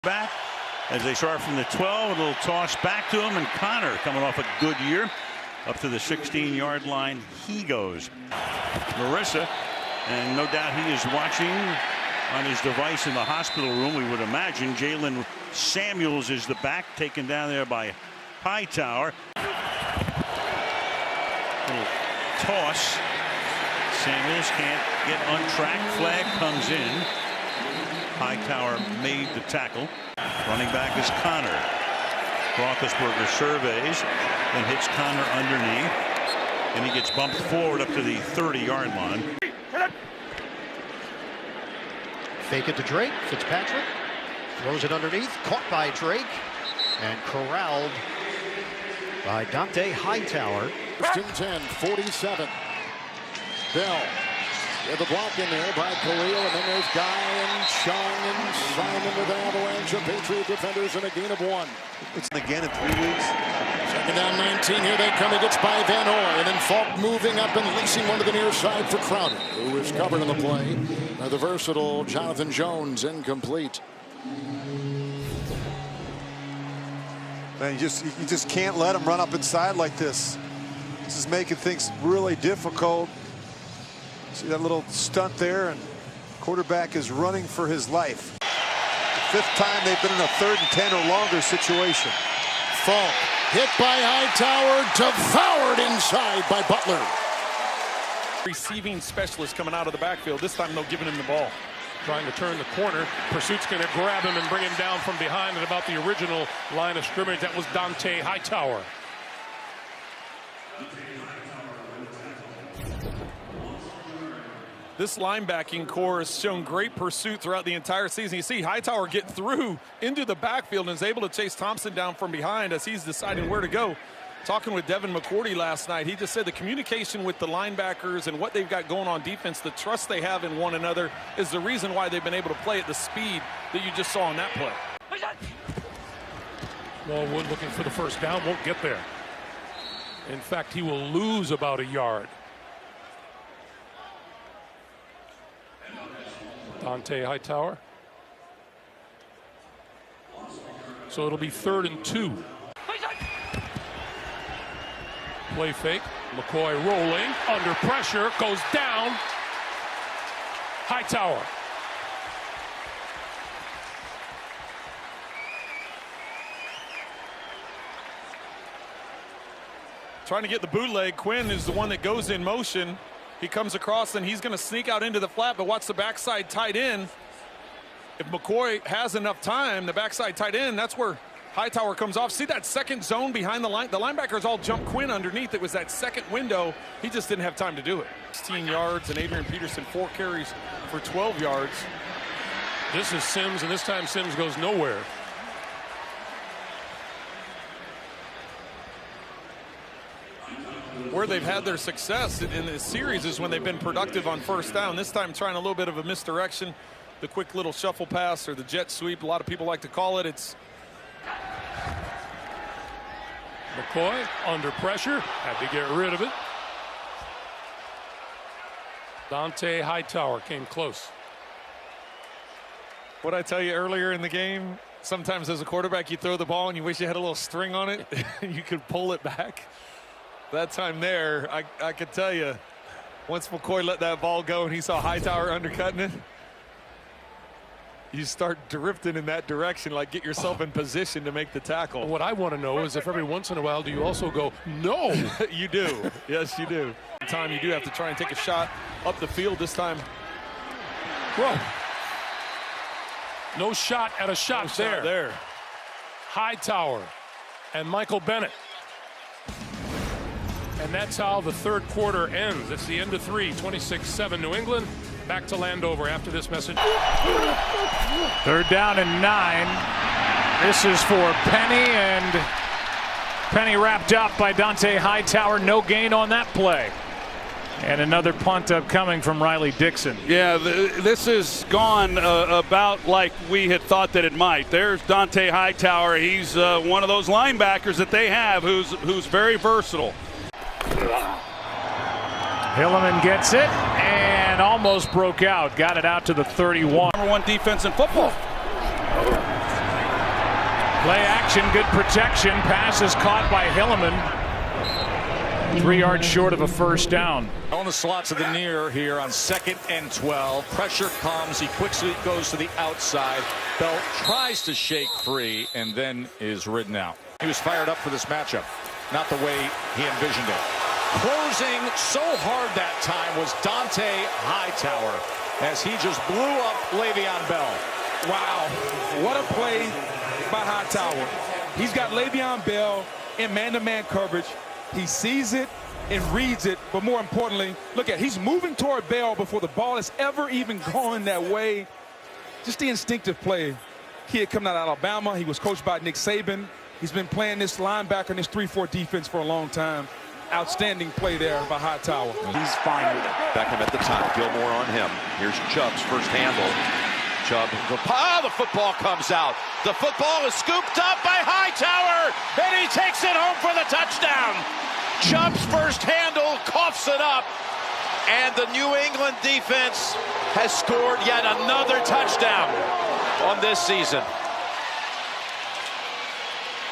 Back as they start from the 12, a little toss back to him, and Connor coming off a good year up to the 16-yard line. He goes. Marissa, and no doubt he is watching on his device in the hospital room, we would imagine. Jalen Samuels is the back, taken down there by Hightower. Little toss. Samuels can't get untracked. Flag comes in. Hightower made the tackle. Running back is Connor. Roethlisberger surveys and hits Connor underneath, and he gets bumped forward up to the 30-yard line. Fake it to Drake. Fitzpatrick throws it underneath, caught by Drake and corralled by Dante Hightower. 10, 47. Bell. With the block in there by Khalil, and then there's Guy and Chung and Simon with an avalanche of Patriot defenders and a gain of 1. It's again in 3 weeks. Second down 19. Here they come. He gets by Van Oy, and then Falk moving up and leasing one to the near side for Crowder, who is covered on the play by the versatile Jonathan Jones. Incomplete. Man, you just can't let him run up inside like this. This is making things really difficult. See that little stunt there, and quarterback is running for his life. The 5th time they've been in a 3rd and 10 or longer situation. Falk hit by Hightower, devoured inside by Butler. Receiving specialist coming out of the backfield. This time they'll give him the ball. Trying to turn the corner. Pursuit's going to grab him and bring him down from behind at about the original line of scrimmage. That was Dante Hightower. This linebacking core has shown great pursuit throughout the entire season. You see Hightower get through into the backfield and is able to chase Thompson down from behind as he's deciding where to go. Talking with Devin McCourty last night, he just said the communication with the linebackers and what they've got going on defense, the trust they have in one another, is the reason why they've been able to play at the speed that you just saw on that play. Wallwood looking for the first down, won't get there. In fact, he will lose about a yard. Dante Hightower. So it'll be 3rd and 2. Play fake. McCoy rolling under pressure, goes down. Hightower. Trying to get the bootleg. Quinn is the one that goes in motion. He comes across and he's going to sneak out into the flat, but watch the backside tight end. If McCoy has enough time, the backside tight end, that's where Hightower comes off. See that second zone behind the line? The linebackers all jump Quinn underneath. It was that second window. He just didn't have time to do it. 16 yards, and Adrian Peterson 4 carries for 12 yards. This is Sims, and this time Sims goes nowhere. Where they've had their success in this series is when they've been productive on first down. This time trying a little bit of a misdirection. The quick little shuffle pass or the jet sweep, a lot of people like to call it. It's McCoy under pressure, had to get rid of it. Dante Hightower came close. What I tell you earlier in the game, sometimes as a quarterback you throw the ball and you wish you had a little string on it and you could pull it back. That time there, I could tell you, once McCoy let that ball go and he saw Hightower undercutting it, you start drifting in that direction, like get yourself in position to make the tackle. What I want to know is if every once in a while do you also go, no? You do. Yes, you do. Time you do have to try and take a shot up the field this time. Whoa. No shot at a shot there. Hightower and Michael Bennett. And that's how the 3rd quarter ends. It's the end of 3, 26-7 New England. Back to Landover after this message. 3rd down and 9. This is for Penny, and Penny wrapped up by Dante Hightower. No gain on that play. And another punt up coming from Riley Dixon. Yeah, this has gone about like we had thought that it might. There's Dante Hightower. He's one of those linebackers that they have who's very versatile. Hilliman gets it and almost broke out. Got it out to the 31. Number 1 defense in football. Play action, good protection. Pass is caught by Hilleman. 3 yards short of a first down. On the slot to the near here on 2nd and 12. Pressure comes. He quickly goes to the outside. Bell tries to shake free and then is ridden out. He was fired up for this matchup. Not the way he envisioned it. Closing so hard that time was Dante Hightower as he just blew up Le'Veon Bell. Wow, what a play by Hightower. He's got Le'Veon Bell in man-to-man coverage. He sees it and reads it, but more importantly, look at, he's moving toward Bell before the ball is ever even going that way. Just the instinctive play. Kid coming out of Alabama. He was coached by Nick Saban. He's been playing this linebacker in this 3-4 defense for a long time. Outstanding play there by Hightower. He's fine with it. Beckham at the top. Gilmore on him. Here's Chubb's first handle. Chubb. The football comes out. The football is scooped up by Hightower, and he takes it home for the touchdown. Chubb's first handle coughs it up, and the New England defense has scored yet another touchdown on this season.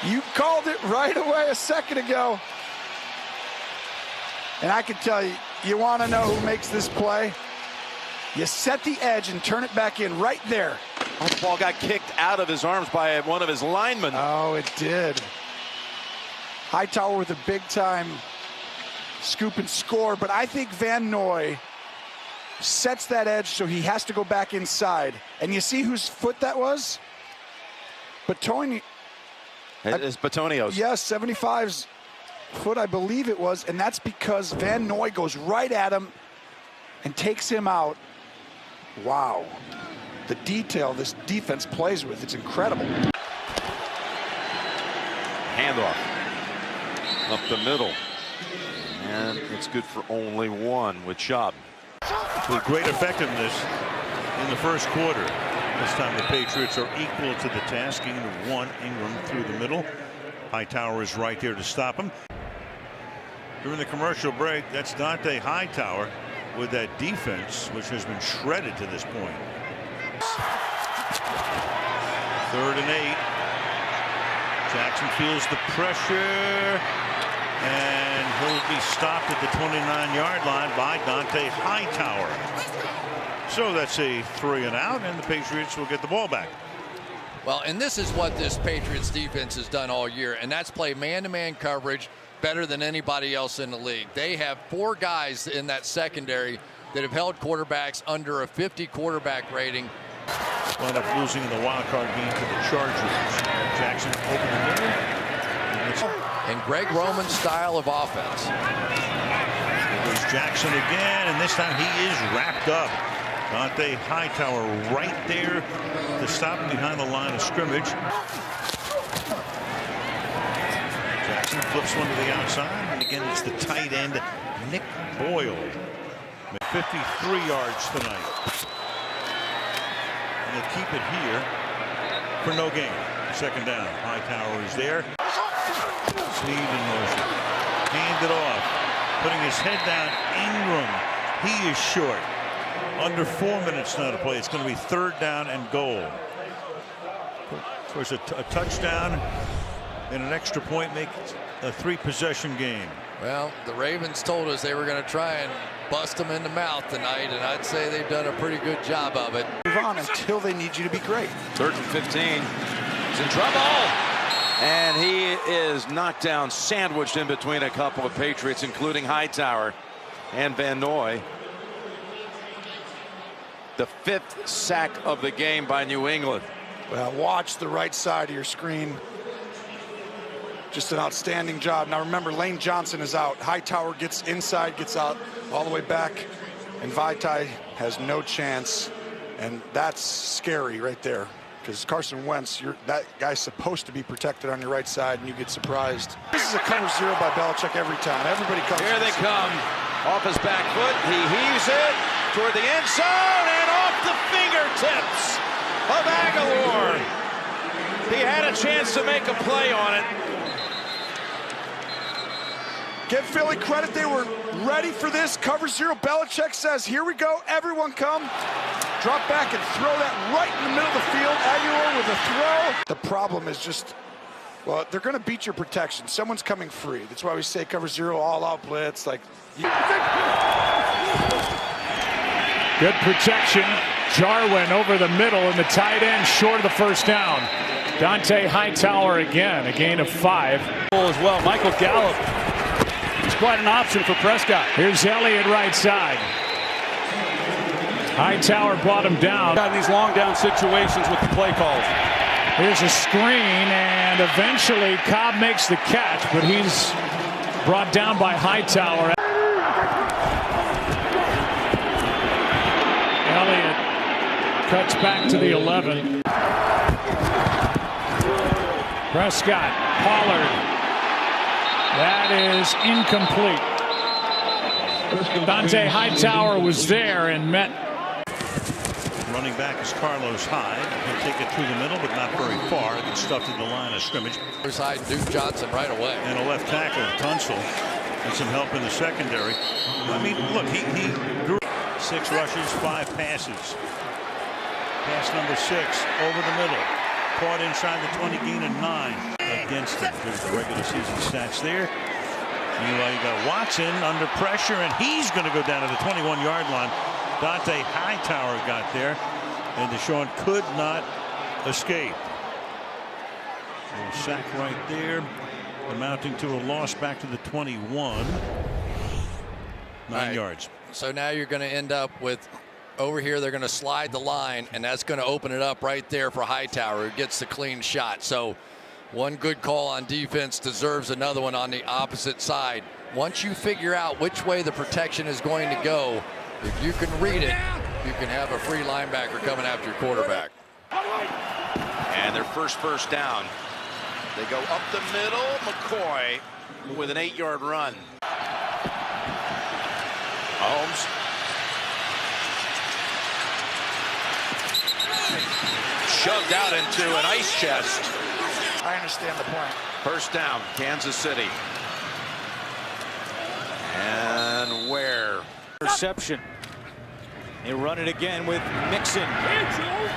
You called it right away a second ago. And I can tell you, you want to know who makes this play? You set the edge and turn it back in right there. The ball got kicked out of his arms by one of his linemen. Oh, it did. Hightower with a big-time scoop and score, but I think Van Noy sets that edge so he has to go back inside. And you see whose foot that was? Batonio. It's Batonio's. Yes, 75's foot, I believe it was, and that's because Van Noy goes right at him and takes him out. Wow. The detail this defense plays with, it's incredible. Handoff up the middle, and it's good for only one with Chubb. With great effectiveness in the first quarter. This time the Patriots are equal to the task. Gain of 1. Ingram through the middle. Hightower is right there to stop him. During the commercial break, that's Dante Hightower with that defense, which has been shredded to this point. 3rd and 8. Jackson feels the pressure, and he'll be stopped at the 29-yard line by Dante Hightower. So that's a 3 and out, and the Patriots will get the ball back. Well, and this is what this Patriots defense has done all year, and that's play man-to-man coverage better than anybody else in the league. They have 4 guys in that secondary that have held quarterbacks under a 50 quarterback rating. Wound up losing in the wild card game to the Chargers. Jackson open the middle. And Greg Roman's style of offense. There's Jackson again, and this time he is wrapped up. Dante Hightower right there to stop him behind the line of scrimmage. Jackson flips one to the outside, and again it's the tight end Nick Boyle. 53 yards tonight. And they'll keep it here for no gain. 2nd down. Hightower is there. Sneed in motion. Hand it off. Putting his head down. Ingram. He is short. Under 4 minutes now to play. It's going to be 3rd down and goal. Of course, a touchdown and an extra point make a 3-possession game. Well, the Ravens told us they were going to try and bust them in the mouth tonight, and I'd say they've done a pretty good job of it. Move on until they need you to be great. 3rd and 15. He's in trouble. And he is knocked down, sandwiched in between a couple of Patriots, including Hightower and Van Noy. The 5th sack of the game by New England. Well, watch the right side of your screen. Just an outstanding job. Now remember, Lane Johnson is out. Hightower gets inside, gets out all the way back, and Vitae has no chance. And that's scary right there, because Carson Wentz, that guy's supposed to be protected on your right side, and you get surprised. This is a cover 0 by Belichick every time. Everybody comes. Here they come. Off his back foot, he heaves it toward the end zone and off the fingertips of Aguilar. He had a chance to make a play on it. Give Philly credit. They were ready for this. Cover zero. Belichick says, here we go. Everyone come. Drop back and throw that right in the middle of the field. Aguilar with a throw. The problem is just, well, they're going to beat your protection. Someone's coming free. That's why we say cover zero, all-out blitz. Like, good protection. Jarwin over the middle, and the tight end short of the first down. Dante Hightower again, a gain of 5. As well, Michael Gallup. It's quite an option for Prescott. Here's Elliott right side. Hightower brought him down. Got these long down situations with the play calls. Here's a screen, and eventually Cobb makes the catch, but he's brought down by Hightower. Elliott cuts back to the 11. Prescott, Pollard. That is incomplete. Dante Hightower was there and met. Running back is Carlos Hyde. He'll take it through the middle, but not very far. Gets stuffed at the line of scrimmage. Carlos Hyde, Duke Johnson right away. And a left tackle, Tunsil, and some help in the secondary. I mean, look, he grew 6 rushes, 5 passes. Pass number 6 over the middle. Caught inside the 20, gain of 9 against him. There's the regular season stats there. Meanwhile, you got Watson under pressure, and he's going to go down to the 21-yard line. Dante Hightower got there, and Deshaun could not escape. A sack right there, amounting to a loss back to the 21. 9 yards. So now you're going to end up with, over here, they're going to slide the line, and that's going to open it up right there for Hightower, who gets the clean shot. So one good call on defense deserves another one on the opposite side. Once you figure out which way the protection is going to go, if you can read it, you can have a free linebacker coming after your quarterback. And their first down. They go up the middle. McCoy with an 8-yard run. Holmes. Shoved out into an ice chest. I understand the point. First down, Kansas City. And where? Interception. They run it again with Mixon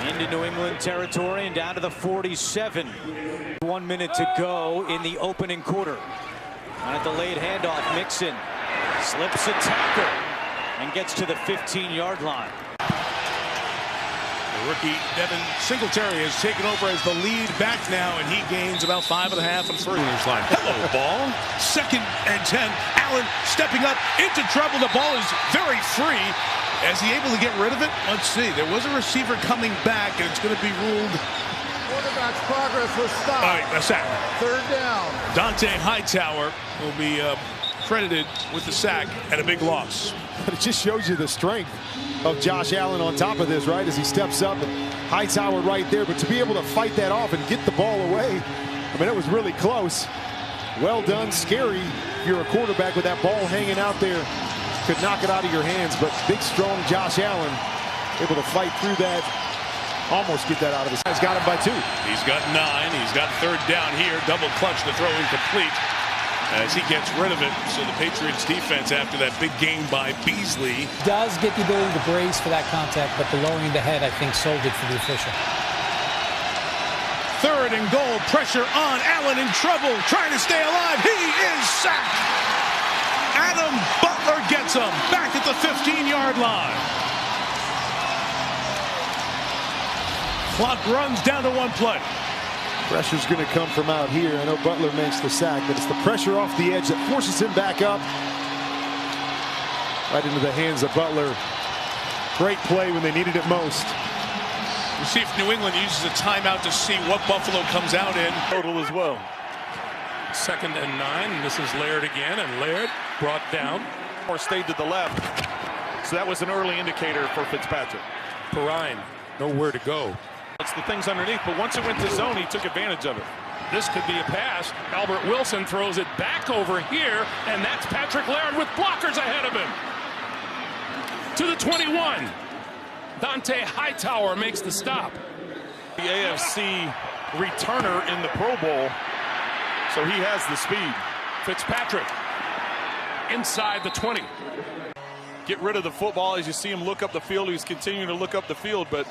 into New England territory and down to the 47. 1 minute to go in the opening quarter. On a delayed handoff, Mixon slips a tackle and gets to the 15-yard line. The rookie Devin Singletary has taken over as the lead back now, and he gains about 5.5 on first line. Hello, ball. 2nd and 10. Allen stepping up into trouble. The ball is very free. Is he able to get rid of it? Let's see. There was a receiver coming back, and it's going to be ruled. Quarterback's progress was stopped. All right, a sack. 3rd down. Dante Hightower will be credited with the sack and a big loss. But it just shows you the strength of Josh Allen on top of this, right? As he steps up, and Hightower right there. But to be able to fight that off and get the ball away, I mean, it was really close. Well done. Scary if you're a quarterback with that ball hanging out there. Could knock it out of your hands, but big, strong Josh Allen able to fight through that. Almost get that out of his hands. Got him by 2. He's got 9. He's got 3rd down here. Double clutch to throw incomplete as he gets rid of it. So the Patriots defense, after that big game by Beasley, does get the ability to brace for that contact, but the lowering the head, I think, sold it for the official. 3rd and goal. Pressure on. Allen in trouble, trying to stay alive. He is sacked. Adam Butler gets him back at the 15-yard line. Clock runs down to 1 play. Pressure's going to come from out here. I know Butler makes the sack, but it's the pressure off the edge that forces him back up. Right into the hands of Butler. Great play when they needed it most. We'll see if New England uses a timeout to see what Buffalo comes out in. Total as well. 2nd and 9. This is Laird again, and Laird brought down. Or stayed to the left. So that was an early indicator for Fitzpatrick. Perrine, nowhere to go. It's the things underneath, but once it went to zone, he took advantage of it. This could be a pass. Albert Wilson throws it back over here, and that's Patrick Laird with blockers ahead of him. To the 21. Dante Hightower makes the stop. The AFC returner in the Pro Bowl, so he has the speed. Fitzpatrick inside the 20. Get rid of the football as you see him look up the field. He's continuing to look up the field, but